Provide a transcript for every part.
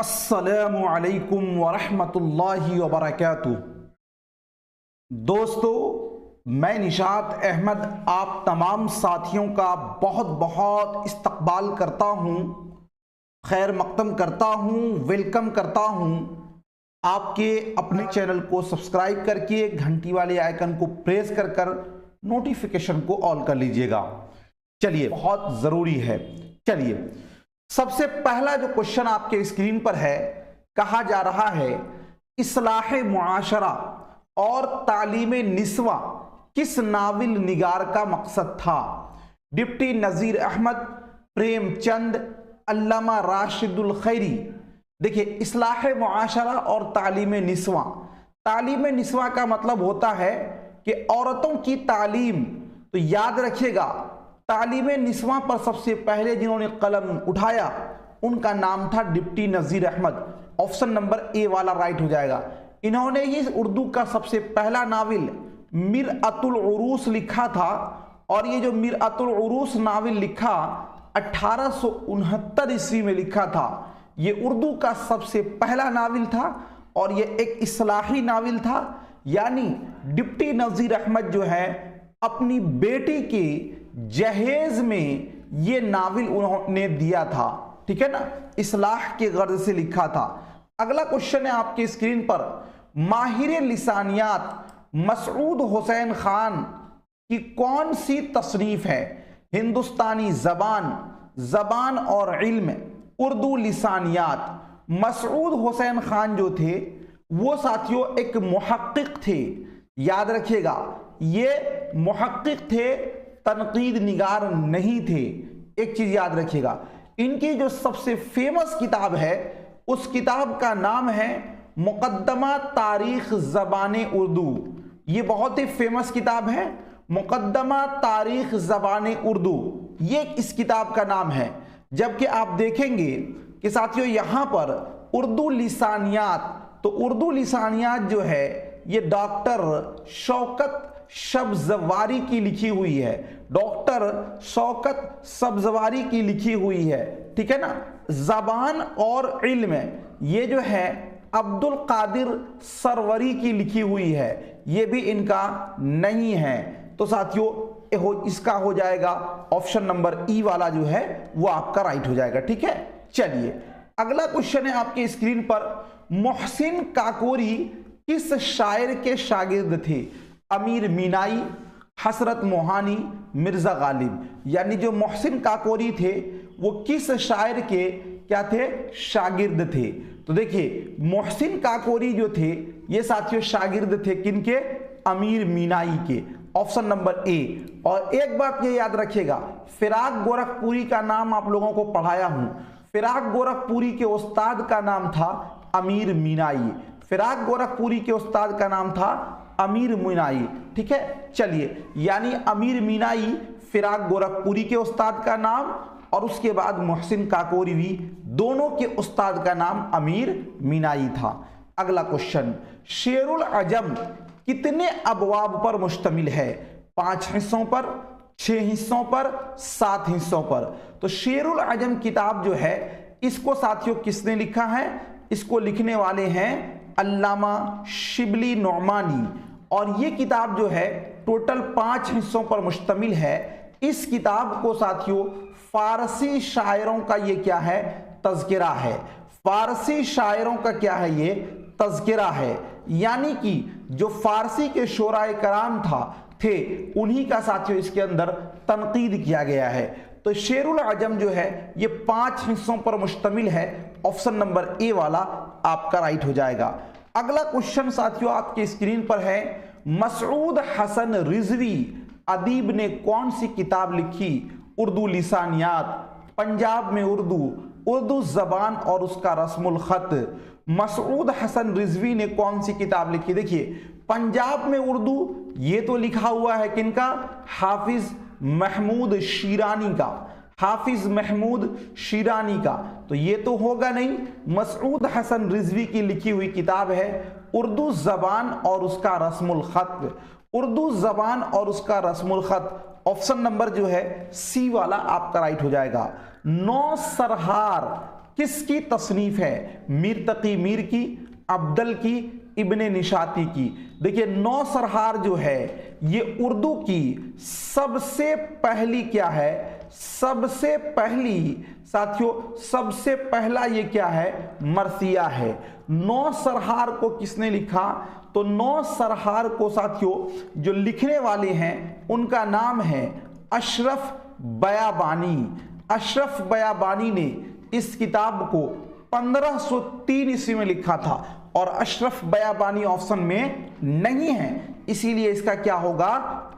अस्सलामु अलैकुम वरहमतुल्लाहि वबरकातुह। दोस्तों, मैं निशात अहमद आप तमाम साथियों का बहुत बहुत इस्तकबाल करता हूँ, खैर मक़दम करता हूँ, वेलकम करता हूँ। आपके अपने चैनल को सब्सक्राइब करके घंटी वाले आइकन को प्रेस कर कर नोटिफिकेशन को ऑल कर लीजिएगा। चलिए, बहुत ज़रूरी है। चलिए, सबसे पहला जो क्वेश्चन आपके स्क्रीन पर है, कहा जा रहा है इस्लाह मुआशरा और तालीम निस्वा किस नाविल निगार का मकसद था? डिप्टी नज़ीर अहमद, प्रेमचंद, अल्लामा राशिदुल खैरी। देखिए, इस्लाह मुआशरा और तालीम निस्वा, तालीम निस्वा का मतलब होता है कि औरतों की तालीम। तो याद रखिएगा, तालीम निस्वा पर सबसे पहले जिन्होंने कलम उठाया उनका नाम था deputy Nazir Ahmad. Option number A वाला राइट हो जाएगा। इन्होंने ही उर्दू का सबसे पहला नावल मिरअतुल उरूस लिखा था, और ये जो मिरअतुल उरूस नावल लिखा 1869 ईस्वी में लिखा था। ये उर्दू का सबसे पहला नावल था और ये एक इस्लाही नावल था। यानी डिप्टी नज़ीर अहमद जो है अपनी बेटी के जहेज में ये नावल उन्होंने दिया था, ठीक है ना, इस्लाह के गर्ज से लिखा था। अगला क्वेश्चन है आपके स्क्रीन पर, माहिर लिसानियात मसऊद हुसैन खान की कौन सी तसनीफ है? हिंदुस्तानी जबान और इल्म, उर्दू लिसानियात। मसऊद हुसैन खान जो थे वो साथियों एक मुहक्किक थे। याद रखिएगा, ये मुहक्किक थे, तनकीद निगार नहीं थे। एक चीज याद रखिएगा, इनकी जो सबसे फेमस किताब है उस किताब का नाम है मुकद्दमा तारीख ज़बान उर्दू। ये बहुत ही फेमस किताब है, मुकद्दमा तारीख ज़बान उर्दू, ये इस किताब का नाम है। जबकि आप देखेंगे कि साथियों यहाँ पर उर्दू लिसानियात, तो उर्दू लिसानियात जो है ये डॉक्टर शौकत सब्ज़वारी की लिखी हुई है। डॉक्टर शौकत सब्ज़वारी की लिखी हुई है, ठीक है ना। ज़बान और इल्म ये जो है अब्दुल कादिर सरवरी की लिखी हुई है, ये भी इनका नहीं है। तो साथियों इसका हो जाएगा ऑप्शन नंबर ई वाला जो है वो आपका राइट हो जाएगा, ठीक है। चलिए, अगला क्वेश्चन है आपके स्क्रीन पर, मोहसिन काकोरी किस शायर के शागिर्द थे? अमीर मीनाई, हसरत मोहानी, मिर्जा गालिब। यानी जो मोहसिन काकोरी थे वो किस शायर के क्या थे? शागिर्द थे। तो देखिए, मोहसिन काकोरी जो थे ये साथियों शागिर्द थे किनके? अमीर मीनाई के। ऑप्शन नंबर ए। और एक बात ये याद रखिएगा, फिराक गोरखपुरी का नाम आप लोगों को पढ़ाया हूं। फिराक गोरखपुरी के उस्ताद का नाम था अमीर मीनाई। फिराक गोरखपुरी के उस्ताद का नाम था अमीर मीनाई, ठीक है। चलिए, यानी अमीर मीनाई फिराक गोरखपुरी के उस्ताद का नाम, और उसके बाद मोहसिन काकोरी भी, दोनों के उस्ताद का नाम अमीर मीनाई था। अगला क्वेश्चन, शेरुल अजम कितने अबवाब पर मुश्तमिल है? 5 हिस्सों पर, 6 हिस्सों पर, 7 हिस्सों पर। तो शेरुल अजम किताब जो है इसको साथियों किसने लिखा है? इसको लिखने वाले हैं अल्लामा शिबली नौमानी, और ये किताब जो है टोटल 5 हिस्सों पर मुश्तमिल है। इस किताब को साथियों फारसी शायरों का ये क्या है? तज़किरा है। फारसी शायरों का क्या है? ये तज़किरा है। यानी कि जो फारसी के शोराए कराम थे उन्हीं का साथियों इसके अंदर तनकीद किया गया है। तो शेरुल अजम जो है ये 5 हिस्सों पर मुश्तमिल है। ऑप्शन नंबर ए वाला आपका राइट हो जाएगा। अगला क्वेश्चन साथियों आपके स्क्रीन पर है, मसऊद हसन रिजवी अदीब ने कौन सी किताब लिखी? उर्दू लिसानियात, पंजाब में उर्दू, उर्दू जबान और उसका रस्मुल खत। मसऊद हसन रिजवी ने कौन सी किताब लिखी? देखिए, पंजाब में उर्दू ये तो लिखा हुआ है किनका? हाफिज महमूद शीरानी का। हाफिज महमूद शीरानी का, तो ये तो होगा नहीं। मसऊद हसन रिजवी की लिखी हुई किताब है उर्दू जबान और उसका रस्मुल खत। उर्दू जबान और उसका रस्मुल खत, ऑप्शन नंबर जो है सी वाला आपका राइट हो जाएगा। नौ सरहार किसकी तसनीफ है? मीर तकी मीर की, अब्दल की, इब्ने निशाती की। देखिए नौसरहार जो है ये उर्दू की सबसे पहली क्या है, सबसे पहली साथियों, सबसे पहला ये क्या है, मरसिया है। नौसरहार को किसने लिखा? तो नौसरहार को साथियों जो लिखने वाले हैं उनका नाम है अशरफ बयाबानी। अशरफ बयाबानी ने इस किताब को 1503 ईस्वी में लिखा था और अशरफ बयाबानी ऑप्शन में नहीं है, इसीलिए इसका क्या होगा,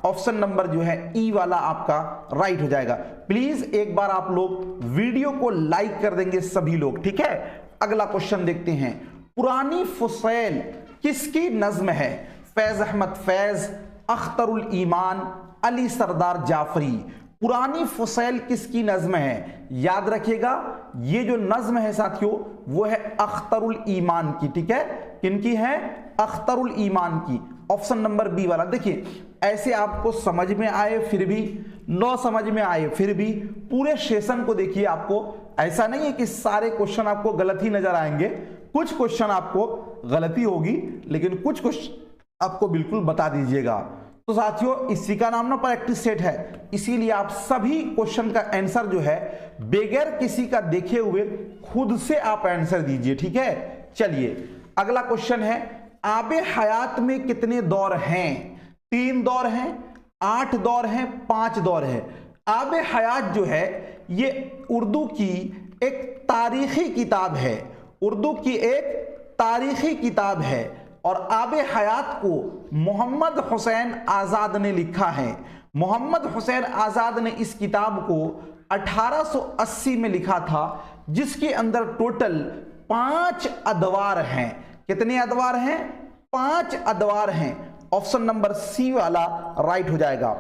ऑप्शन नंबर जो है ई वाला आपका राइट हो जाएगा। प्लीज एक बार आप लोग वीडियो को लाइक कर देंगे सभी लोग, ठीक है। अगला क्वेश्चन देखते हैं, पुरानी फुसैल किसकी नज्म है? फैज अहमद फैज, अख्तरुल ईमान, अली सरदार जाफरी। पुरानी फुसैल किसकी नज्म है? याद रखिएगा ये जो नज्म है साथियों वो है अख्तरुल ईमान की, ठीक है। किनकी है? अख्तरुल ईमान की, ऑप्शन नंबर बी वाला। देखिए ऐसे आपको समझ में आए फिर भी, न समझ में आए फिर भी, पूरे सेशन को देखिए, आपको ऐसा नहीं है कि सारे क्वेश्चन आपको गलत ही नजर आएंगे, कुछ क्वेश्चन आपको गलती होगी लेकिन कुछ क्वेश्चन आपको बिल्कुल बता दीजिएगा। तो साथियों इसी का नाम ना प्रैक्टिस सेट है, इसीलिए आप सभी क्वेश्चन का आंसर जो है बगैर किसी का देखे हुए खुद से आप आंसर दीजिए, ठीक है। चलिए अगला क्वेश्चन है, आबे हयात में कितने दौर हैं? 3 दौर हैं, 8 दौर हैं, 5 दौर है। आबे हयात जो है ये उर्दू की एक तारीखी किताब है, उर्दू की एक तारीखी किताब है और आबे हयात को मोहम्मद हुसैन आजाद ने लिखा है। मोहम्मद हुसैन आजाद ने इस किताब को 1880 में लिखा था, जिसके अंदर टोटल 5 अदवार हैं। कितने अदवार हैं? 5 अदवार हैं। ऑप्शन नंबर सी वाला राइट हो जाएगा।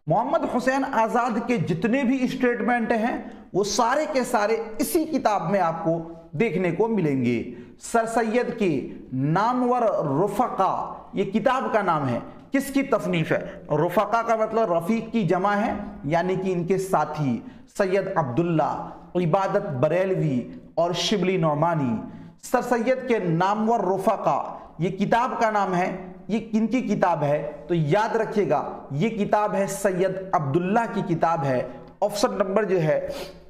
मोहम्मद हुसैन आजाद के जितने भी स्टेटमेंट हैं वो सारे के सारे इसी किताब में आपको देखने को मिलेंगे। सर सैयद के नामवर रुफका, ये किताब का नाम है, किसकी तसनीफ है? रुफका का मतलब रफीक की जमा है, यानी कि इनके साथी सैयद अब्दुल्ला, इबादत बरेलवी और शिबली नौमानी। सर सैयद के नामवर रुफका ये किताब का नाम है, ये किनकी किताब है? तो याद रखिएगा ये किताब है सैयद अब्दुल्ला की किताब है। ऑप्शन नंबर जो है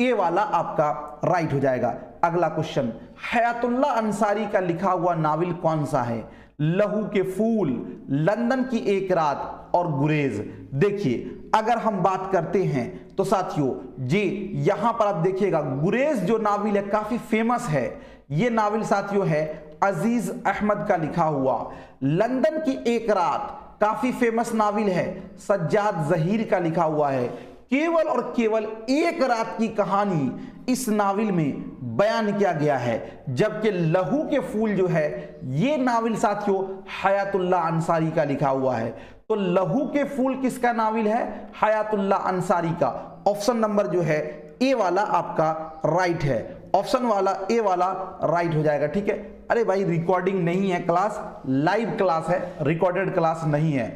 ए वाला आपका राइट हो जाएगा। अगला क्वेश्चन, हयातुल्लाह अंसारी का लिखा हुआ नावल कौन सा है? लहू के फूल, लंदन की एक रात और गुरेज। देखिए अगर हम बात करते हैं तो साथियों जी यहां पर आप देखिएगा गुरेज जो नावल है काफी फेमस है। ये नावल साथियों है अजीज अहमद का लिखा हुआ। लंदन की एक रात काफी फेमस नावल है, सज्जाद जहीर का लिखा हुआ है। केवल और केवल एक रात की कहानी इस नावल में बयान किया गया है, जबकि लहू के फूल जो है ये नावल साथियों हयातुल्लाह अंसारी का लिखा हुआ है। तो लहू के फूल किसका नावल है? हयातुल्लाह अंसारी का। ऑप्शन नंबर जो है ए वाला आपका राइट है, ऑप्शन वाला ए वाला राइट हो जाएगा, ठीक है। अरे भाई रिकॉर्डिंग नहीं है, क्लास लाइव क्लास है, रिकॉर्डेड क्लास नहीं है।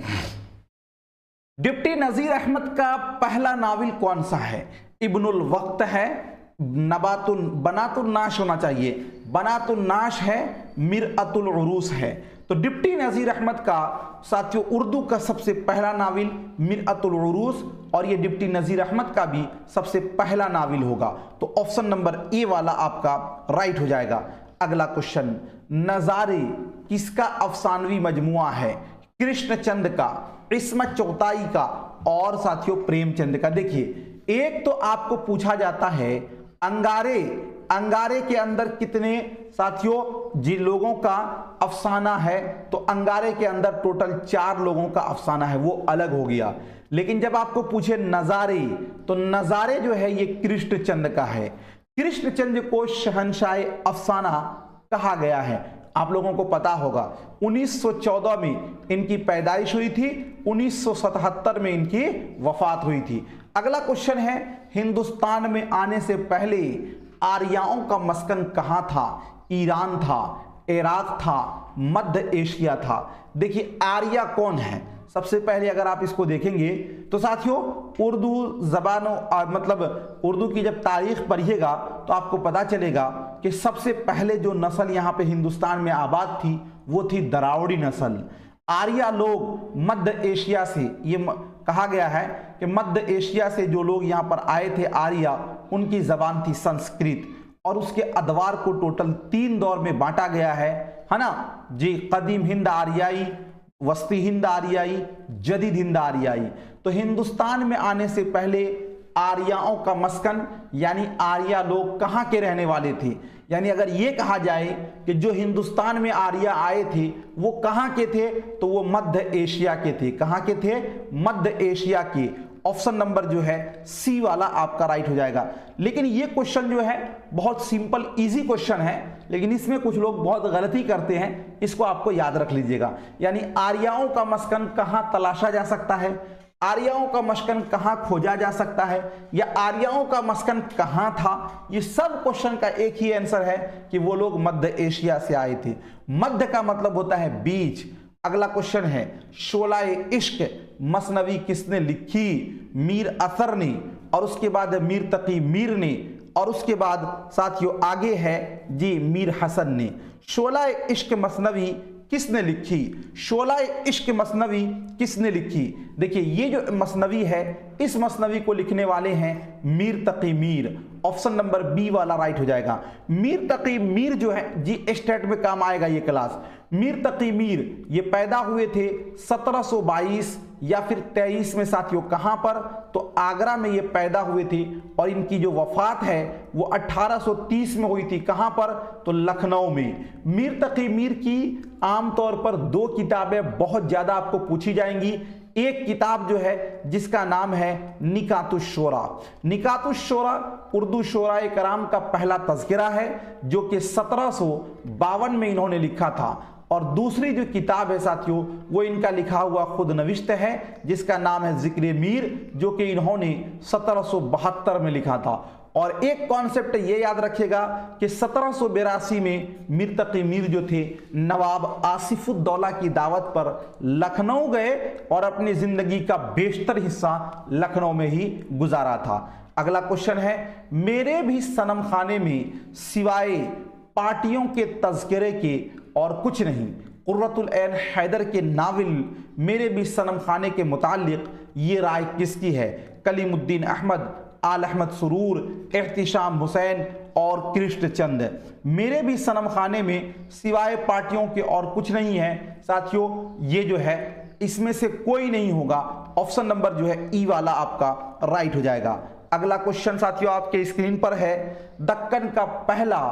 डिप्टी नजीर अहमद का पहला नावल कौन सा है? इब्नुल वक्त है, बनातुन नाश होना चाहिए, बनातुन नाश है, मिरअतुल उरूस है। तो डिप्टी नजीर अहमद का साथियों उर्दू का सबसे पहला नावल मिरअतुल उरूस और ये डिप्टी नजीर अहमद का भी सबसे पहला नावल होगा। तो ऑप्शन नंबर ए वाला आपका राइट हो जाएगा। अगला क्वेश्चन, नजारे किसका अफसानवी मजमुआ है? कृष्णचंद का, इस्मत चौथाई का और साथियों प्रेमचंद का। देखिए एक तो आपको पूछा जाता है अंगारे, अंगारे के अंदर कितने साथियों जिन लोगों का अफसाना है, तो अंगारे के अंदर टोटल 4 लोगों का अफसाना है, वो अलग हो गया। लेकिन जब आपको पूछे नजारे, तो नजारे जो है ये कृष्णचंद का है। कृष्णचंद को शहंशाह अफसाना कहा गया है। आप लोगों को पता होगा 1914 में इनकी पैदाइश हुई थी, 1977 में इनकी वफात हुई थी। अगला क्वेश्चन है, हिंदुस्तान में आने से पहले आर्याओं का मस्कन कहां था? ईरान था, इराक था, मध्य एशिया था। देखिए आर्या कौन है, सबसे पहले अगर आप इसको देखेंगे तो साथियों उर्दू जबानों मतलब उर्दू की जब तारीख पढ़िएगा तो आपको पता चलेगा कि सबसे पहले जो नस्ल यहाँ पे हिंदुस्तान में आबाद थी वो थी द्राविड़ी नस्ल। आर्या लोग मध्य एशिया से, ये कहा गया है कि मध्य एशिया से जो लोग यहाँ पर आए थे आर्या, उनकी जबान थी संस्कृत। और उसके अदवार को टोटल 3 दौर में बांटा गया है ना जी, कदीम हिंद आर्याई, वस्ती हिंद आर्याई, जदीद हिंद आर्याई। तो हिंदुस्तान में आने से पहले आर्याओं का मस्कन यानी आर्या लोग कहाँ के रहने वाले थे, यानी अगर ये कहा जाए कि जो हिंदुस्तान में आर्या आए थे वो कहाँ के थे, तो वो मध्य एशिया के थे। कहाँ के थे? मध्य एशिया के। ऑप्शन नंबर जो है सी वाला आपका राइट हो जाएगा। लेकिन ये क्वेश्चन जो है बहुत सिंपल इजी क्वेश्चन है, लेकिन इसमें कुछ लोग बहुत गलती करते हैं, इसको आपको याद रख लीजिएगा। यानी आर्याओं का मस्कन कहाँ तलाशा जा सकता है, आर्याओं का मस्कन कहाँ खोजा जा सकता है, या आर्याओं का मस्कन कहाँ था, ये सब क्वेश्चन का एक ही आंसर है कि वो लोग मध्य एशिया से आए थे। मध्य का मतलब होता है बीच। अगला क्वेश्चन है शोलाए इश्क मसनवी किसने लिखी? मीर असर ने, और उसके बाद मीर तकी मीर ने, और उसके बाद साथियों आगे है जी मीर हसन ने। शोलाए इश्क मसनवी किसने लिखी? शोलाए इश्क मसनवी किसने लिखी? देखिए ये जो मसनवी है, इस मसनवी को लिखने वाले हैं मीर तकी मीर। ऑप्शन नंबर बी वाला राइट हो जाएगा। मीर तकी मीर जो है जी स्टेट में काम आएगा ये क्लास। मीर तकी मीर ये पैदा हुए थे 1722 या फिर 23 में साथियों। कहां पर? तो आगरा में ये पैदा हुए थे, और इनकी जो वफात है वो 1830 में हुई थी। कहां पर? तो लखनऊ में। मीर तकी मीर की आमतौर पर 2 किताबें बहुत ज्यादा आपको पूछी जाएंगी। एक किताब जो है जिसका नाम है निकातुश्शोरा। निकातुश्शोरा उर्दू शोराए कराम का पहला तज़किरा है जो कि 1752 में इन्होंने लिखा था। और दूसरी जो किताब है साथियों वो इनका लिखा हुआ खुद नविश्त है जिसका नाम है जिक्र मीर, जो कि इन्होंने 1772 में लिखा था। और एक कॉन्सेप्ट ये याद रखिएगा कि 1782 में मीर तकी मीर जो थे नवाब आसिफुद्दौला की दावत पर लखनऊ गए और अपनी जिंदगी का बेशतर हिस्सा लखनऊ में ही गुजारा था। अगला क्वेश्चन है मेरे भी सनम खाने में सिवाय पार्टियों के तज़किरे के और कुछ नहीं। कुर्रतुल ऐन हैदर के नावल मेरे भी सनम खाने के मुतालिक ये राय किसकी है? कलीमुद्दीन अहमद, आल अहमद सुरूर, एहतिशाम हुसैन और कृष्ण चंद। मेरे भी सनम खाने में सिवाय पार्टियों के और कुछ नहीं है साथियों। ये जो है इसमें से कोई नहीं होगा। ऑप्शन नंबर जो है ई वाला आपका राइट हो जाएगा। अगला क्वेश्चन साथियों आपके स्क्रीन पर है दक्कन का पहला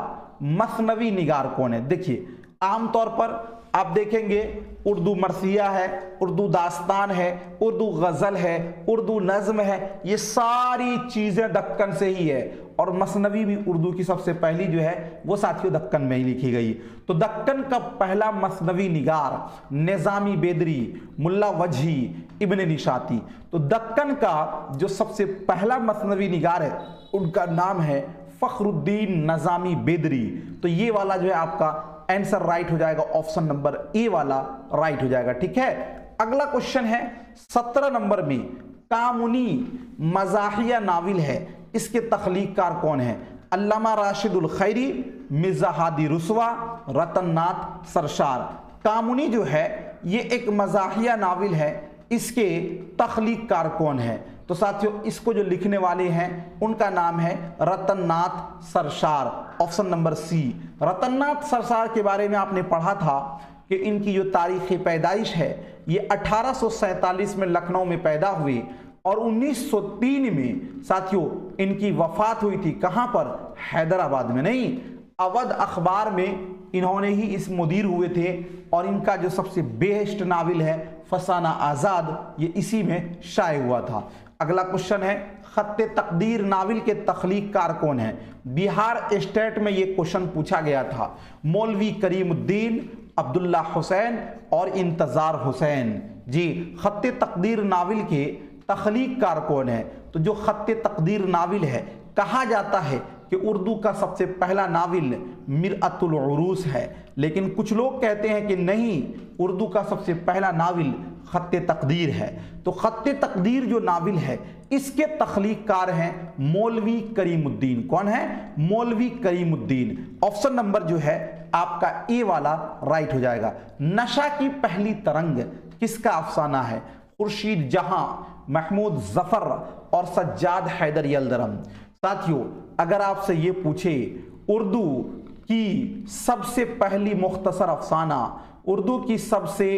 मसनवी निगार कौन है? देखिए आमतौर पर आप देखेंगे उर्दू मरसिया है, उर्दू दास्तान है, उर्दू गजल है, उर्दू नज्म है, ये सारी चीजें दक्कन से ही है। और मसनवी भी उर्दू की सबसे पहली जो है वो साथियों दक्कन में ही लिखी गई। तो दक्कन का पहला मसनवी निगार निजामी बेदरी, मुल्ला वजही, इब्न निशाती। तो दक्कन का जो सबसे पहला मसनवी निगार है उनका नाम है फखरुद्दीन निजामी बेदरी। तो ये वाला जो है आपका आंसर राइट हो जाएगा। ऑप्शन नंबर ए वाला राइट हो जाएगा। ठीक है। अगला क्वेश्चन है 17 नंबर में कामुनी मजाहिया नाविल है, इसके तख्लीककार कौन है? अल्लामा राशिदुल खैरी, मिर्जा हादी रुसवा, रतन नाथ सरशार। कामुनी जो है ये एक मजाहिया नाविल है, इसके तख्लीककार कौन है? तो साथियों इसको जो लिखने वाले हैं उनका नाम है रतन नाथ सरशार। Option number C. रतन नाथ सरशार के बारे में आपने पढ़ा था कि इनकी जो तारीख पैदाइश है ये 1847 में लखनऊ में पैदा हुए और 1903 में साथियों इनकी वफात हुई थी। कहां पर? हैदराबाद में नहीं, अवध अखबार में इन्होंने ही इस मुदीर हुए थे। और इनका जो सबसे बेस्ट नाविल है फसाना आज़ाद, ये इसी में शाये हुआ था। अगला क्वेश्चन है खत्ते तकदीर नाविल के तख्लीककार कौन है? बिहार स्टेट में ये क्वेश्चन पूछा गया था। मौलवी करीमुद्दीन, अब्दुल्ला हुसैन और इंतजार हुसैन। जी खत्ते तकदीर नाविल के तख्लीककार कौन है? तो जो खत्ते तकदीर नाविल है कहा जाता है कि उर्दू का सबसे पहला नाविल मिरअतुल उरूस है, लेकिन कुछ लोग कहते हैं कि नहीं, उर्दू का सबसे पहला नाविल खत्ते तकदीर है। तो खत्ते तकदीर जो नाविल है इसके तख्लीककार हैं मौलवी करीमुद्दीन। कौन है? मौलवी करीमुद्दीन। ऑप्शन नंबर जो है आपका ए वाला राइट हो जाएगा। नशा की पहली तरंग किसका अफसाना है? खुर्शीद जहां, महमूद जफर और सज्जाद हैदर यलदरम। साथियों, अगर आपसे ये पूछे उर्दू की सबसे पहली मुख्तसर अफसाना, उर्दू की सबसे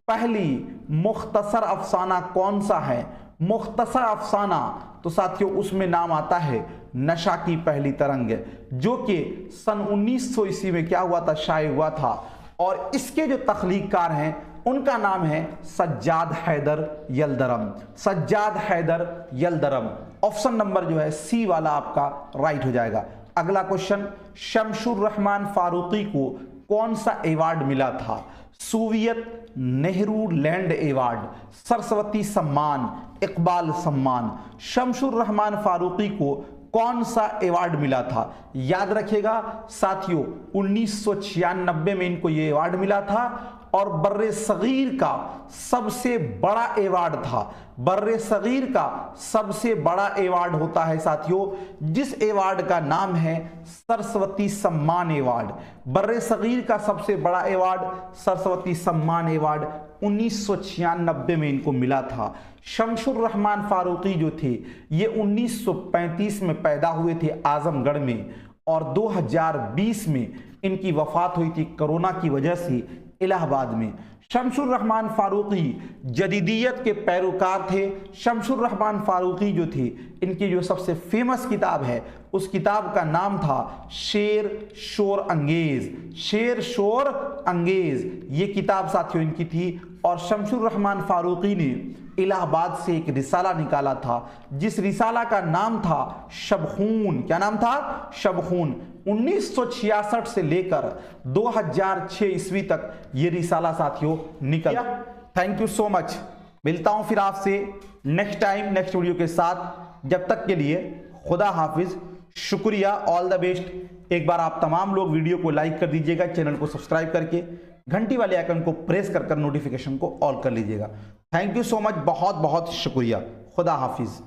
पहली मुख्तसर अफसाना कौन सा है, मुख्तसर अफसाना, तो साथियों उसमें नाम आता है नशा की पहली तरंग, जो कि सन 1900 ईस्वी में क्या हुआ था, शाये हुआ था। और इसके जो तख्लीककार हैं उनका नाम है सज्जाद हैदर यलदरम। सज्जाद हैदर यलदरम। ऑप्शन नंबर जो है सी वाला आपका राइट हो जाएगा। अगला क्वेश्चन, शमशुर रहमान फारूकी को कौन सा अवार्ड मिला था? Soviet Nehru land award, Saraswati सम्मान, इकबाल सम्मान। शमशुर रहमान फारूकी को कौन सा अवार्ड मिला था? याद रखिएगा साथियों, 1996 में इनको यह अवार्ड मिला था और बर्रे सगीर का सबसे बड़ा अवार्ड था। बर्रे सगीर का सबसे बड़ा अवार्ड होता है साथियों, जिस अवार्ड का नाम है सरस्वती सम्मान अवार्ड। बर्रे सगीर का सबसे बड़ा अवार्ड सरस्वती सम्मान अवार्ड 1996 में इनको मिला था। शमशुर रहमान फारूकी जो थे ये 1935 में पैदा हुए थे आजमगढ़ में, और 2020 में इनकी वफात हुई थी कोरोना की वजह से इलाहाबाद में। शमशुर रहमान फारूकी जदीदियत के पैरोकार थे। शमशुर रहमान फारूकी जो थे, इनकी जो सबसे फेमस किताब है उस किताब का नाम था शेर शोर अंगेज। शेर शोर अंगेज ये किताब साथियों इनकी थी। और शमशुर रहमान फारूकी ने इलाहाबाद से एक रिसाला निकाला था, जिस रिसाला का नाम था शबखून। क्या नाम था? शबखून। 1966 से लेकर 2006 ईस्वी तक ये रिसाला साथियों निकला। Thank you so much. मिलता हूं फिर आपसे नेक्स्ट टाइम नेक्स्ट वीडियो के साथ। जब तक के लिए खुदा हाफिज, शुक्रिया, ऑल द बेस्ट। एक बार आप तमाम लोग वीडियो को लाइक कर दीजिएगा, चैनल को सब्सक्राइब करके घंटी वाले आइकन को प्रेस कर नोटिफिकेशन को ऑल कर लीजिएगा। थैंक यू सो मच, बहुत बहुत शुक्रिया। खुदा हाफिज।